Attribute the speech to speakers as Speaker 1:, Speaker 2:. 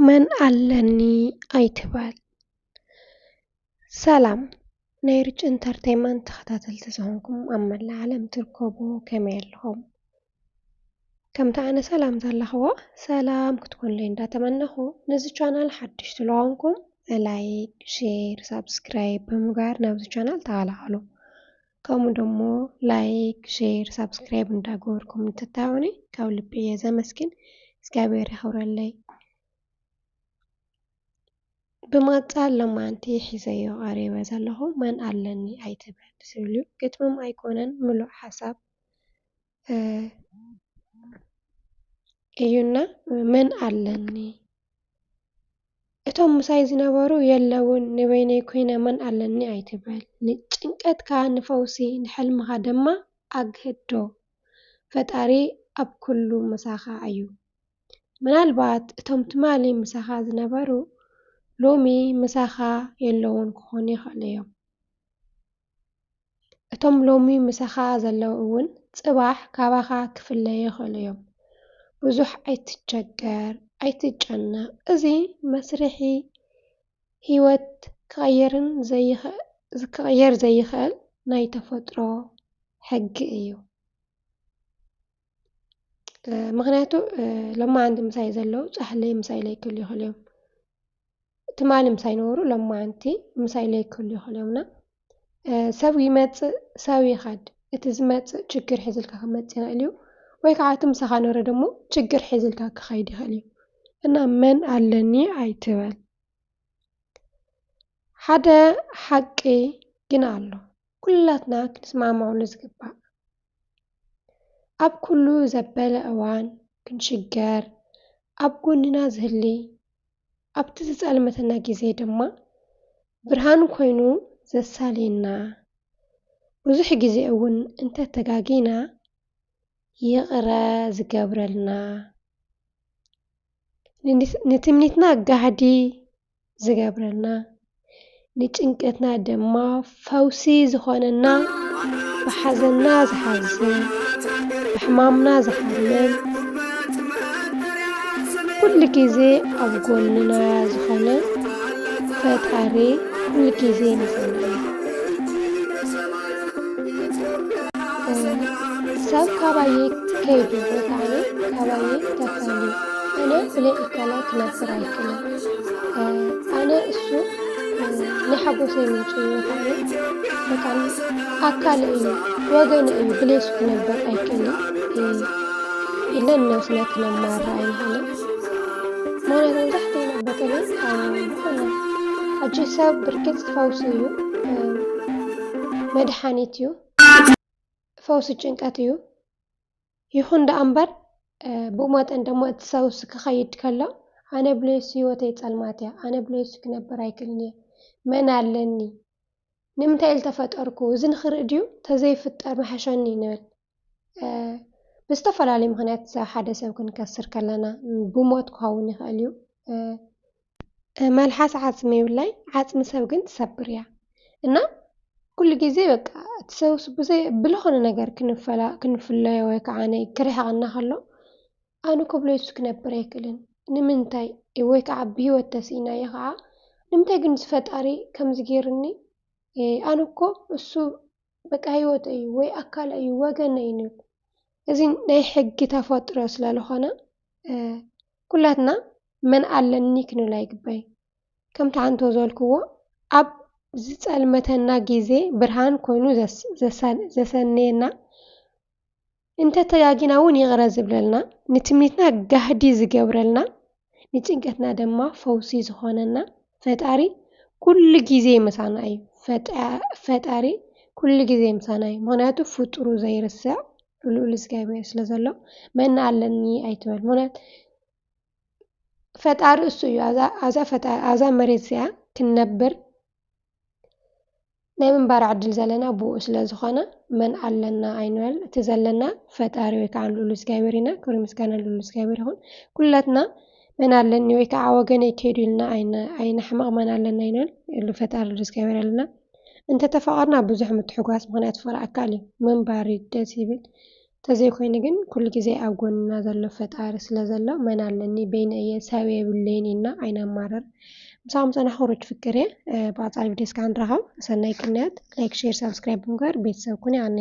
Speaker 1: መን ኣለኒ ኣይትበል። ሰላም ናይ ርጭ ኢንተርቴይንመንት ተኸታተልቲ ዝኾንኩም ኣብ መላእ ዓለም ትርከቡ ከመይ ኣለኹም? ከምቲ ኣነ ሰላም ዘለኽዎ ሰላም ክትኮኑለይ እንዳተመነኹ ነዚ ቻናል ሓድሽ ስለኾንኩም ላይክ፣ ሼር፣ ሳብስክራይብ ብምግባር ናብዚ ቻናል ተቐላቐሉ። ከምኡ ደሞ ላይክ፣ ሼር፣ ሳብስክራይብ እንዳገበርኩም እንትታወኒ ካብ ልቢ እየ ዘመስግን። እግዚአብሔር ይኽብረለይ። ብመጻል ለማንቲ ሒዘዮ ቀሪበ ዘለኹ መን ኣለኒ ኣይትበል ዝብል እዩ። ግጥምም ኣይኮነን ምሉእ ሓሳብ እዩና መን ኣለኒ እቶም ምሳይ ዝነበሩ የለውን ንበይነይ ኮይነ መን ኣለኒ ኣይትበል። ንጭንቀትካ ንፈውሲ ንሕልምኻ ድማ ኣግህዶ ፈጣሪ ኣብ ኩሉ ምሳኻ እዩ። ምናልባት እቶም ትማሊ ምሳኻ ዝነበሩ ሎሚ ምሳኻ የለውን ክኾኑ ይኽእሉ እዮም። እቶም ሎሚ ምሳኻ ዘለዉ እውን ጽባሕ ካባኻ ክፍለዩ ይኽእሉ እዮም። ብዙሕ ኣይትቸገር፣ ኣይትጨነቕ። እዚ መስርሒ ህይወት ክቕየር ዘይኽእል ናይ ተፈጥሮ ሕጊ እዩ። ምክንያቱ ሎማዓንቲ ምሳይ ዘለዉ ጻሕለይ ምሳይ ለይክህሉ ይኽእሉ እዮም። ትማሊ ምሳይ ነበሩ ሎማዓንቲ ምሳይ ለይክህሉ ይኽእሉ እዮምና ሰብ ይመጽእ ሰብ ይኸድ። እቲ ዝመጽእ ችግር ሒዝልካ ክመጽእ ይኽእል እዩ ወይ ከዓ እቲ ምሳኻ ነበረ ደሞ ችግር ሒዝልካ ክኸይድ ይኽእል እዩ እና መን ኣለኒ ኣይትበል። ሓደ ሓቂ ግን ኣሎ ኩላትና ክንስማዕምዓሉ ዝግባእ ኣብ ኩሉ ዘበለ እዋን ክንሽገር ኣብ ጎንና ዝህሊ ኣብቲ ዝጸልመተና ጊዜ ድማ ብርሃን ኮይኑ ዘሳልየና ብዙሕ ጊዜ እውን እንተተጋጊና ይቕረ ዝገብረልና ንትምኒትና ጋህዲ ዝገብረልና ንጭንቀትና ድማ ፈውሲ ዝኾነና ብሓዘንና ዝሓዝን ብሕማምና ዝሓምም ኩሉ ጊዜ ኣብ ጎንና ዝኾነ ፈጣሪ ኩሉ ጊዜ ይምስልና ሰብ ካባየ ከይዱ ወይ ከዓኒ ካባየ ተፈልዩ ኣነ ብለይ እከላ ክነብር ኣይክእልን። ኣነ እሱ ንሓጎሰይ ምንጪ እዩ ወይ ከዓኒ ኣካል እዩ ወገን እዩ ብለይ እሱ ክነብር ኣይክእልን ኢለን ነብስና ክነማርር ኣይንኽእልን። ምክንያቱ መብዛሕትኡና በተለይ ሕጂ ሰብ ብርክት ፈውሲ እዩ መድሓኒት እዩ ፈውሲ ጭንቀት እዩ ይኹን ዳኣ እምበር ብኡ መጠን ደሞ እቲ ሰብሲ ክኸይድ ከሎ ኣነ ብለይሱ ህይወተይ ጸልማት እያ ኣነ ብለይሱ ክነብር ኣይክእልን እየ መን ኣለኒ ንምንታይ ዝተፈጠርኩ እዚ ንኽርኢ ድዩ ተዘይፍጠር መሓሸኒ ንብል ብዝተፈላለዩ ምኽንያት ሓደ ሰብ ክንከስር ከለና ብሞት ክኸውን ይኽእል እዩ። መልሓስ ዓጽሚ ይብላይ ዓጽሚ ሰብ ግን ትሰብር እያ እና ኩሉ ጊዜ በቃ እቲ ሰብሲ ብልኾነ ነገር ክንፍለዮ ወይ ከዓኒ ክርሕቐና ከሎ ኣነ እኮ ብለይሱ ክነብር ኣይክእልን ንምንታይ ወይ ከዓ ብሂወት ተሲእናዮ ከዓ ንምንታይ ግን ፈጣሪ ከምዚ ገይሩኒ ኣነ እኮ እሱ በቃ ህይወት እዩ ወይ ኣካል እዩ ወገን እዩ ንብል። እዚ ናይ ሕጊ ተፈጥሮ ስለዝኾነ ኩላትና መን ኣለኒ ክንብል ኣይግባይን። ከምቲ ዓንቶ ዝበልክዎ ኣብ ዝጸልመተና ጊዜ ብርሃን ኮይኑ ዘሰንየና እንተተጋጊና እውን ይቕረ ዝብለልና ንትምኒትና ጋህዲ ዝገብረልና ንጭንቀትና ድማ ፈውሲ ዝኾነና ፈጣሪ ኩሉ ጊዜ ምሳና እዩ። ፈጣሪ ኩሉ ጊዜ ምሳና እዩ። ምክንያቱ ፍጡሩ ዘይርስዕ ልዑል እግዚኣብሔር ስለ ዘሎ መን ኣለኒ ኣይትበል። ምክንያቱ ፈጣሪ እሱ እዩ ኣዛ መሬት እዚኣ ክንነብር ናይ ምንባር ዕድል ዘለና ብኡ ስለ ዝኾነ መን ኣለና ኣይንበል። እቲ ዘለና ፈጣሪ ወይ ከዓ ልዑል እግዚኣብሔር ኢና። ክብሪ ምስጋና ልዑል እግዚኣብሔር ይኹን። ኩላትና መን ኣለኒ ወይ ከዓ ወገነይ ከይዱ ኢልና ኣይነሕምቕ መን ኣለና ኣይንበል። ፈጣሪ ልዑል እግዚኣብሔር ኣለና። እንተተፋቐርና ብዙሕ ምትሕጓስ ምክንያቱ ፍቕሪ ኣካል እዩ ምንባር ደስ ይብል ተዘይኮይኑ ግን ኩሉ ግዜ ኣብ ጎንና ዘሎ ፈጣሪ ስለ ዘሎ መን ኣለኒ በይነ እየ ሰብ የብለይን ኢልና ኣይነማርር። ምሳኹም ፀናሕኹም ሩች ፍቅር እየ። ብቐፃሊ ቪድዮ እስካዕ ንራኸብ። ሰናይ ቅንያት ላይክ ሼር ሰብስክራይብ ብምግባር ቤተሰብ ኩኑ ኣነ